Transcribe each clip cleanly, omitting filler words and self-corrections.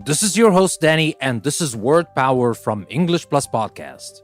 This is your host, Danny, and this is Word Power from English Plus Podcast.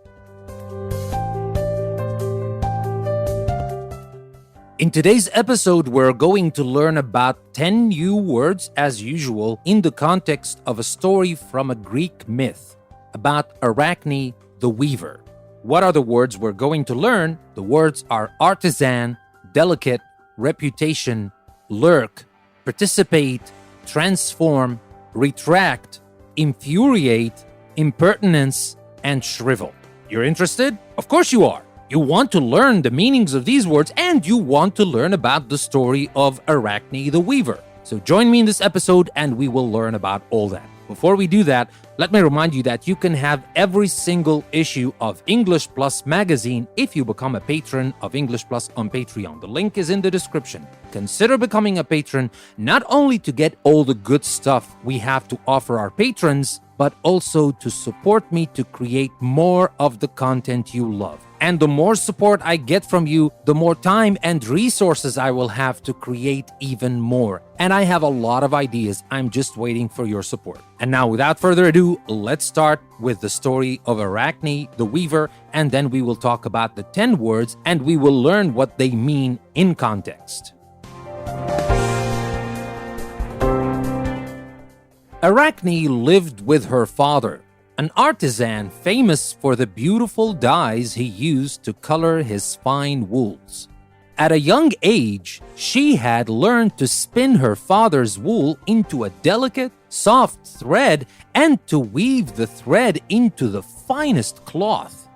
In today's episode, we're going to learn about 10 new words, as usual, in the context of a story from a Greek myth about Arachne the Weaver. What are the words we're going to learn? The words are artisan, delicate, reputation, lurk, participate, transform, retract, infuriate, impertinence, and shrivel. You're interested? Of course you are. You want to learn the meanings of these words and you want to learn about the story of Arachne the Weaver. So join me in this episode and we will learn about all that. Before we do that, let me remind you that you can have every single issue of English Plus magazine if you become a patron of English Plus on Patreon. The link is in the description. Consider becoming a patron not only to get all the good stuff we have to offer our patrons, but also to support me to create more of the content you love. And the more support I get from you, the more time and resources I will have to create even more. And I have a lot of ideas. I'm just waiting for your support. And now, without further ado, let's start with the story of Arachne the Weaver, and then we will talk about the 10 words and we will learn what they mean in context. Arachne lived with her father, an artisan famous for the beautiful dyes he used to color his fine wools. At a young age, she had learned to spin her father's wool into a delicate, soft thread and to weave the thread into the finest cloth.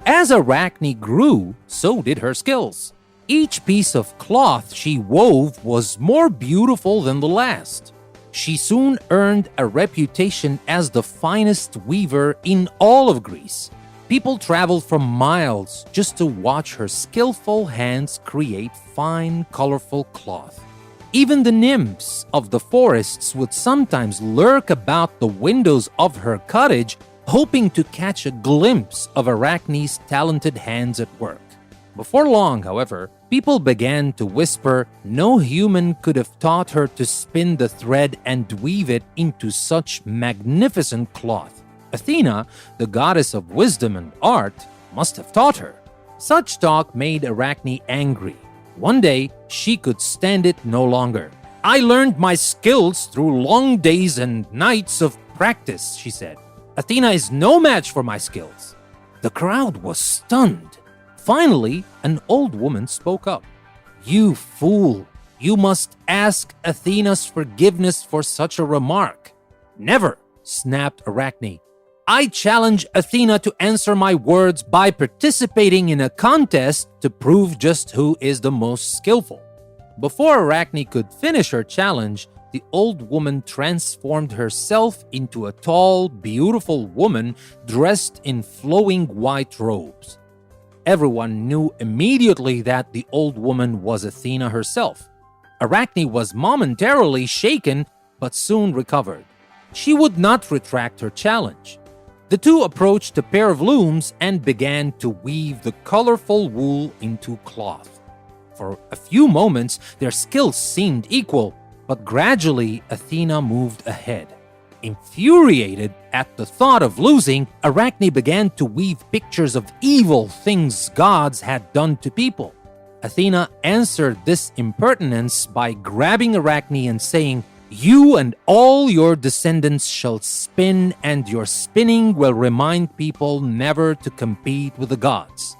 As Arachne grew, so did her skills. Each piece of cloth she wove was more beautiful than the last. She soon earned a reputation as the finest weaver in all of Greece. People traveled from miles just to watch her skillful hands create fine, colorful cloth. Even the nymphs of the forests would sometimes lurk about the windows of her cottage, hoping to catch a glimpse of Arachne's talented hands at work. Before long, however, people began to whisper no human could have taught her to spin the thread and weave it into such magnificent cloth. Athena, the goddess of wisdom and art, must have taught her. Such talk made Arachne angry. One day, she could stand it no longer. "I learned my skills through long days and nights of practice," she said. "Athena is no match for my skills." The crowd was stunned. Finally, an old woman spoke up. "You fool! You must ask Athena's forgiveness for such a remark." "Never!" snapped Arachne. "I challenge Athena to answer my words by participating in a contest to prove just who is the most skillful." Before Arachne could finish her challenge, the old woman transformed herself into a tall, beautiful woman dressed in flowing white robes. Everyone knew immediately that the old woman was Athena herself. Arachne was momentarily shaken, but soon recovered. She would not retract her challenge. The two approached a pair of looms and began to weave the colorful wool into cloth. For a few moments, their skills seemed equal, but gradually Athena moved ahead. Infuriated at the thought of losing, Arachne began to weave pictures of evil things gods had done to people. Athena answered this impertinence by grabbing Arachne and saying, "You and all your descendants shall spin, and your spinning will remind people never to compete with the gods."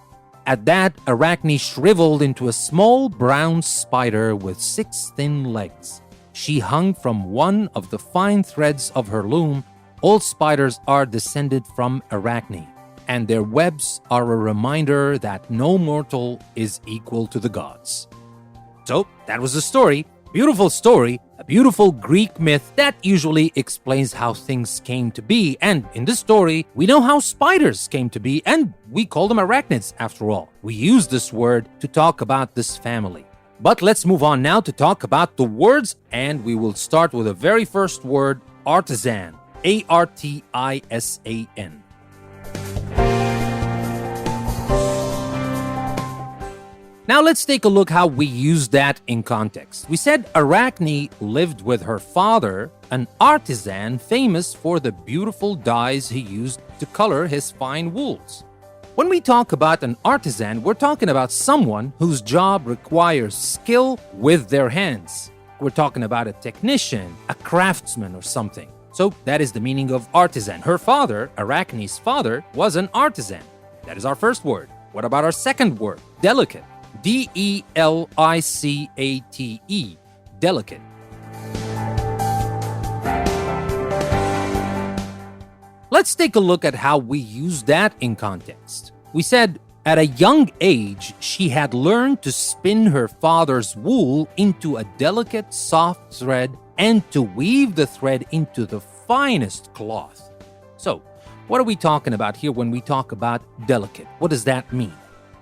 At that, Arachne shriveled into a small brown spider with 6 thin legs. She hung from one of the fine threads of her loom. All spiders are descended from Arachne, and their webs are a reminder that no mortal is equal to the gods. So, that was the story. Beautiful story, a beautiful Greek myth that usually explains how things came to be. And in this story, we know how spiders came to be, and we call them arachnids after all. We use this word to talk about this family. But let's move on now to talk about the words, and we will start with the very first word, artisan. A-R-T-I-S-A-N. Now let's take a look how we use that in context. We said Arachne lived with her father, an artisan famous for the beautiful dyes he used to color his fine wools. When we talk about an artisan, we're talking about someone whose job requires skill with their hands. We're talking about a technician, a craftsman, or something. So that is the meaning of artisan. Her father, Arachne's father, was an artisan. That is our first word. What about our second word? Delicate. Delicate. Delicate. Let's take a look at how we use that in context. We said, at a young age, she had learned to spin her father's wool into a delicate, soft thread and to weave the thread into the finest cloth. So, what are we talking about here when we talk about delicate? What does that mean?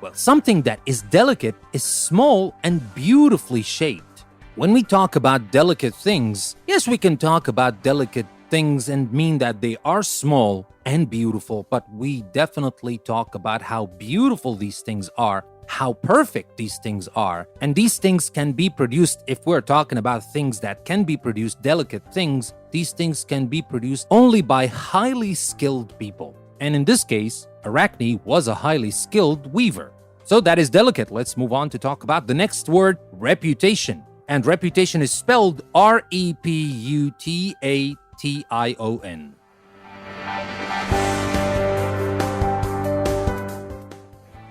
Well, something that is delicate is small and beautifully shaped. When we talk about delicate things, yes, we can talk about delicate things and mean that they are small and beautiful, but we definitely talk about how beautiful these things are, how perfect these things are, and these things can be produced. If we're talking about things that can be produced, delicate things, these things can be produced only by highly skilled people. And in this case, Arachne was a highly skilled weaver. So that is delicate. Let's move on to talk about the next word, reputation. And reputation is spelled Reputation.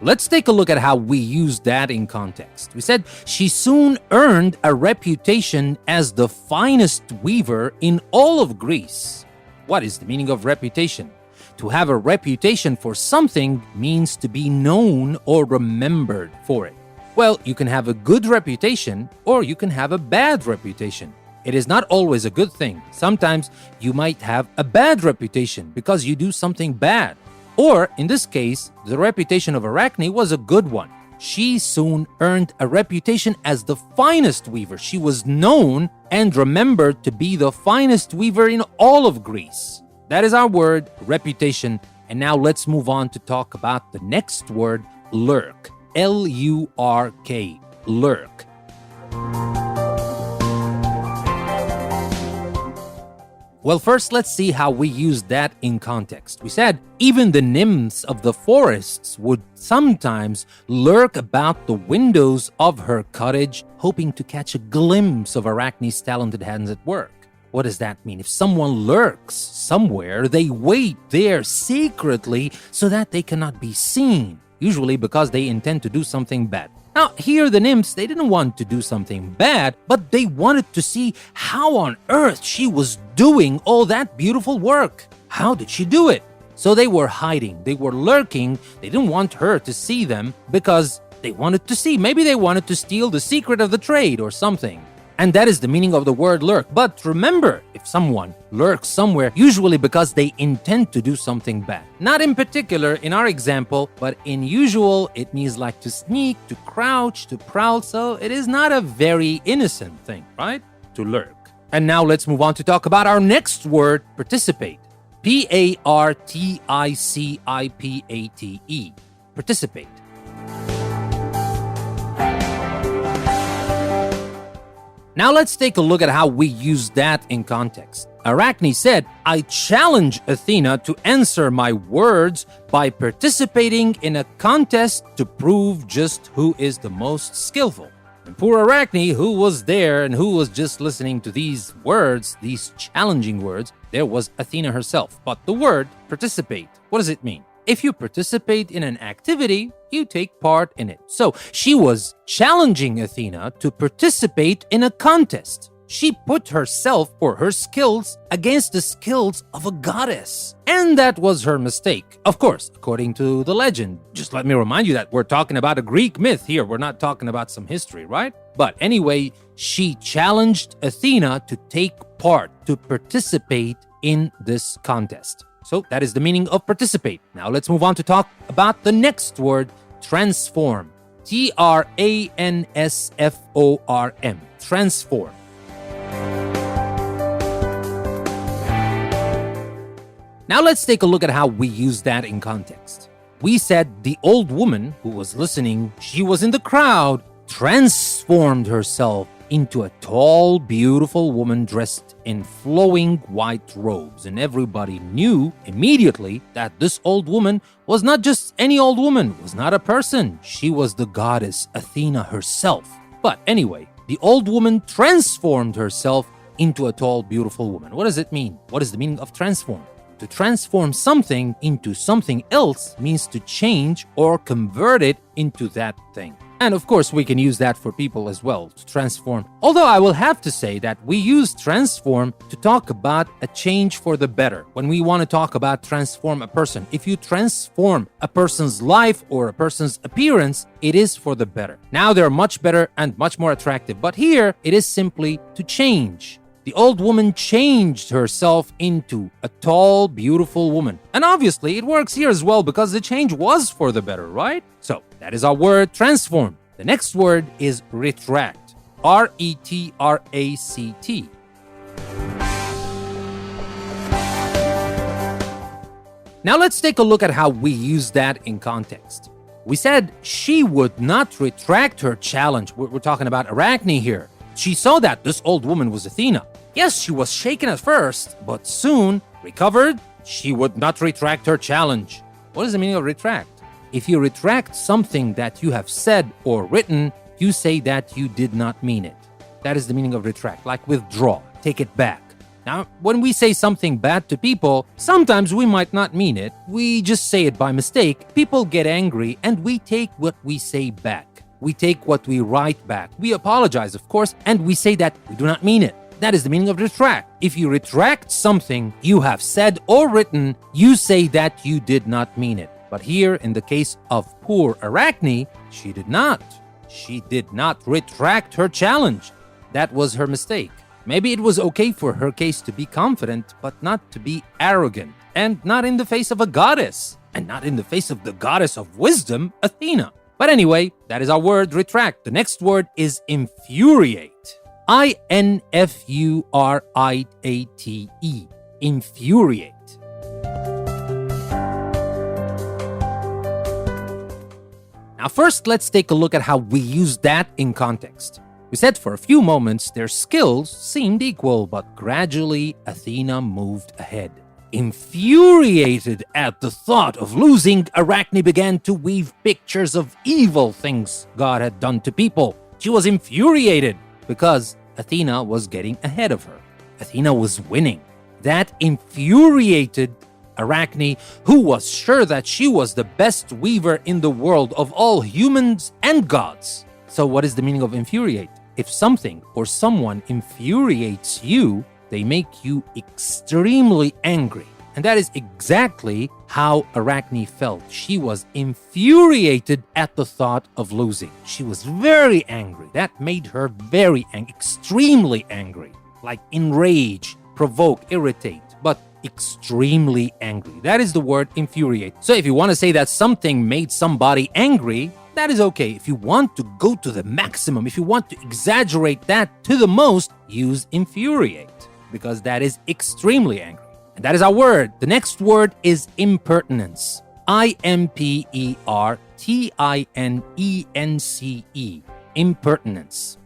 Let's take a look at how we use that in context. We said she soon earned a reputation as the finest weaver in all of Greece. What is the meaning of reputation? To have a reputation for something means to be known or remembered for it. Well, you can have a good reputation or you can have a bad reputation. It is not always a good thing. Sometimes you might have a bad reputation because you do something bad. Or, in this case, the reputation of Arachne was a good one. She soon earned a reputation as the finest weaver. She was known and remembered to be the finest weaver in all of Greece. That is our word, reputation. And now let's move on to talk about the next word, lurk. L-U-R-K, lurk. Well, first, let's see how we use that in context. We said even the nymphs of the forests would sometimes lurk about the windows of her cottage, hoping to catch a glimpse of Arachne's talented hands at work. What does that mean? If someone lurks somewhere, they wait there secretly so that they cannot be seen, usually because they intend to do something bad. Now, here the nymphs, they didn't want to do something bad, but they wanted to see how on earth she was doing all that beautiful work. How did she do it? So they were hiding, they were lurking, they didn't want her to see them because they wanted to see. Maybe they wanted to steal the secret of the trade or something. And that is the meaning of the word lurk. But remember, if someone lurks somewhere, usually because they intend to do something bad. Not in particular in our example, but in usual, it means like to sneak, to crouch, to prowl. So it is not a very innocent thing, right? To lurk. And now let's move on to talk about our next word, participate. Participate. Participate. Now let's take a look at how we use that in context. Arachne said, I challenge Athena to answer my words by participating in a contest to prove just who is the most skillful. And poor Arachne, who was there and who was just listening to these words, these challenging words, there was Athena herself. But the word participate, what does it mean? If you participate in an activity, you take part in it. So she was challenging Athena to participate in a contest. She put herself or her skills against the skills of a goddess. And that was her mistake. Of course, according to the legend. Just let me remind you that we're talking about a Greek myth here. We're not talking about some history, right? But anyway, she challenged Athena to take part, to participate in this contest. So that is the meaning of participate. Now let's move on to talk about the next word, transform. Transform. Transform. Now let's take a look at how we use that in context. we said the old woman who was listening, she was in the crowd, transformed herself into a tall, beautiful woman dressed in flowing white robes. And everybody knew immediately that this old woman was not just any old woman, was not a person. She was the goddess Athena herself. But anyway, the old woman transformed herself into a tall, beautiful woman. What does it mean? What is the meaning of transform? To transform something into something else means to change or convert it into that thing. And of course, we can use that for people as well, to transform. Although I will have to say that we use transform to talk about a change for the better. When we want to talk about transform a person, if you transform a person's life or a person's appearance, it is for the better. Now they're much better and much more attractive. But here, it is simply to change. The old woman changed herself into a tall, beautiful woman. And obviously, it works here as well because the change was for the better, right? So, that is our word transform. The next word is retract. R-E-T-R-A-C-T. Now let's take a look at how we use that in context. We said she would not retract her challenge. We're talking about Arachne here. She saw that this old woman was Athena. Yes, she was shaken at first, but soon recovered. She would not retract her challenge. What is the meaning of retract? If you retract something that you have said or written, you say that you did not mean it. That is the meaning of retract, like withdraw, take it back. Now, when we say something bad to people, sometimes we might not mean it. We just say it by mistake. People get angry and we take what we say back. We take what we write back. We apologize, of course, and we say that we do not mean it. That is the meaning of retract. If you retract something you have said or written, you say that you did not mean it. But here, in the case of poor Arachne, she did not. She did not retract her challenge. That was her mistake. Maybe it was okay for her case to be confident, but not to be arrogant, and not in the face of a goddess, and not in the face of the goddess of wisdom, Athena. But anyway, that is our word, retract. The next word is infuriate. I-N-F-U-R-I-A-T-E. Infuriate. Now first, let's take a look at how we use that in context. We said for a few moments their skills seemed equal, but gradually Athena moved ahead. Infuriated at the thought of losing, Arachne began to weave pictures of evil things God had done to people. She was infuriated because Athena was getting ahead of her. Athena was winning. That infuriated Arachne, who was sure that she was the best weaver in the world of all humans and gods. So what is the meaning of infuriate? If something or someone infuriates you, they make you extremely angry. And that is exactly how Arachne felt. She was infuriated at the thought of losing. She was very angry. That made her very angry, extremely angry. Like enrage, provoke, irritate, but extremely angry. That is the word infuriate. So if you want to say that something made somebody angry, that is okay. If you want to go to the maximum, if you want to exaggerate that to the most, use infuriate, because that is extremely angry. And that is our word. The next word is impertinence. I-M-P-E-R-T-I-N-E-N-C-E. Impertinence.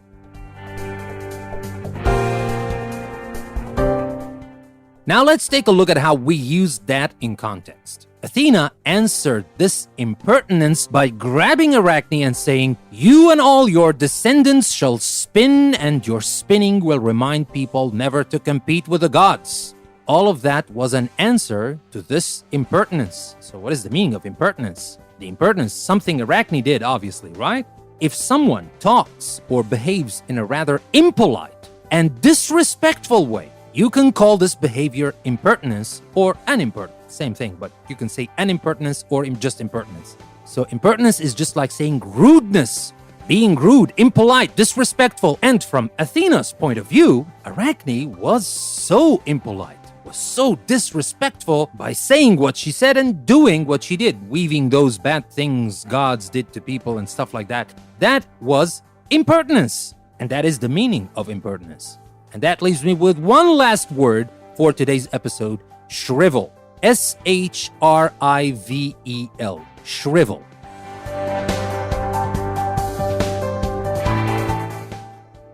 Now let's take a look at how we use that in context. Athena answered this impertinence by grabbing Arachne and saying, "You and all your descendants shall spin, and your spinning will remind people never to compete with the gods." All of that was an answer to this impertinence. So what is the meaning of impertinence? The impertinence, something Arachne did, obviously, right? If someone talks or behaves in a rather impolite and disrespectful way, you can call this behavior impertinence or an impertinence. Same thing, but you can say an impertinence or just impertinence. So impertinence is just like saying rudeness, being rude, impolite, disrespectful. And from Athena's point of view, Arachne was so impolite, was so disrespectful by saying what she said and doing what she did, weaving those bad things gods did to people and stuff like that. That was impertinence. And that is the meaning of impertinence. And that leaves me with one last word for today's episode, shrivel. S-H-R-I-V-E-L. shrivel.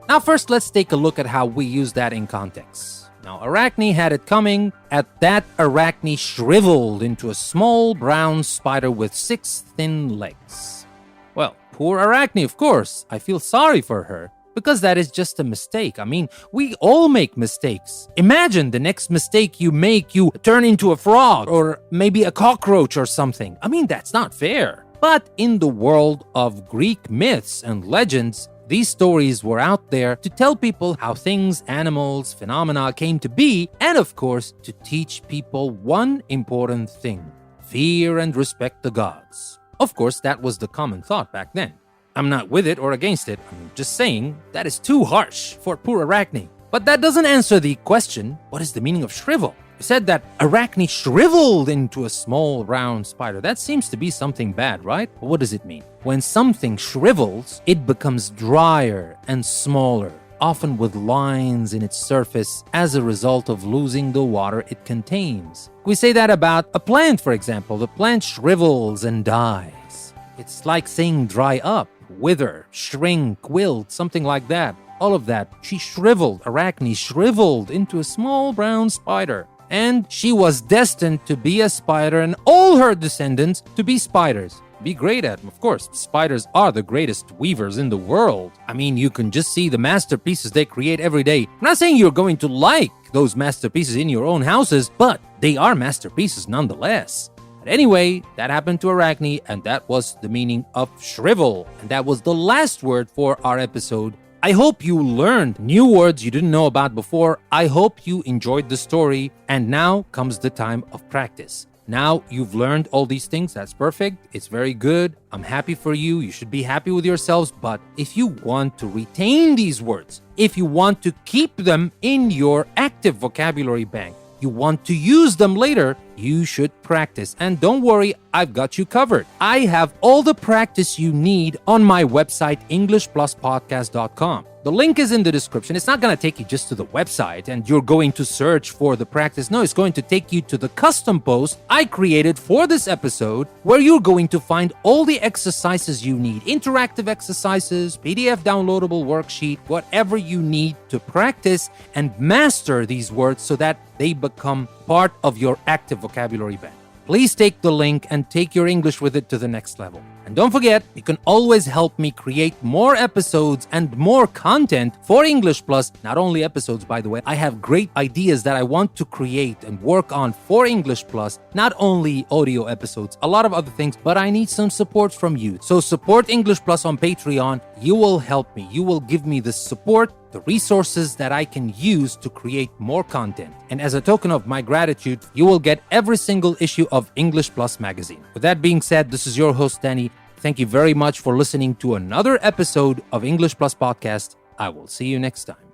Now first, let's take a look at how we use that in context. Now, Arachne had it coming. At that, Arachne shriveled into a small brown spider with 6 thin legs. Well, poor Arachne, of course. I feel sorry for her, because that is just a mistake. I mean, we all make mistakes. Imagine the next mistake you make, you turn into a frog, or maybe a cockroach or something. I mean, that's not fair. But in the world of Greek myths and legends, these stories were out there to tell people how things, animals, phenomena came to be, and of course, to teach people one important thing: fear and respect the gods. Of course, that was the common thought back then. I'm not with it or against it. I'm just saying that is too harsh for poor Arachne. But that doesn't answer the question, what is the meaning of shrivel? You said that Arachne shriveled into a small round spider. That seems to be something bad, right? But what does it mean? When something shrivels, it becomes drier and smaller, often with lines in its surface as a result of losing the water it contains. We say that about a plant, for example. The plant shrivels and dies. It's like saying dry up, wither, shrink, wilt, something like that. All of that. She shriveled. Arachne shriveled into a small brown spider. And she was destined to be a spider and all her descendants to be spiders. Be great at them, of course. Spiders are the greatest weavers in the world. I mean, you can just see the masterpieces they create every day. I'm not saying you're going to like those masterpieces in your own houses, but they are masterpieces nonetheless. But anyway, that happened to Arachne, and that was the meaning of shrivel. And that was the last word for our episode. I hope you learned new words you didn't know about before. I hope you enjoyed the story. And now comes the time of practice. Now you've learned all these things. That's perfect. It's very good. I'm happy for you. You should be happy with yourselves. But if you want to retain these words, if you want to keep them in your active vocabulary bank, you want to use them later, you should practice. And don't worry, I've got you covered. I have all the practice you need on my website, EnglishPlusPodcast.com. The link is in the description. It's not going to take you just to the website and you're going to search for the practice. No, it's going to take you to the custom post I created for this episode, where you're going to find all the exercises you need, interactive exercises, PDF downloadable worksheet, whatever you need to practice and master these words so that they become part of your active vocabulary bank. Please take the link and take your English with it to the next level. And don't forget, you can always help me create more episodes and more content for English Plus. Not only episodes, by the way. I have great ideas that I want to create and work on for English Plus. Not only audio episodes, a lot of other things, but I need some support from you. So support English Plus on Patreon. You will help me. You will give me the support, the resources that I can use to create more content. And as a token of my gratitude, you will get every single issue of English Plus magazine. With that being said, this is your host, Danny. Thank you very much for listening to another episode of English Plus Podcast. I will see you next time.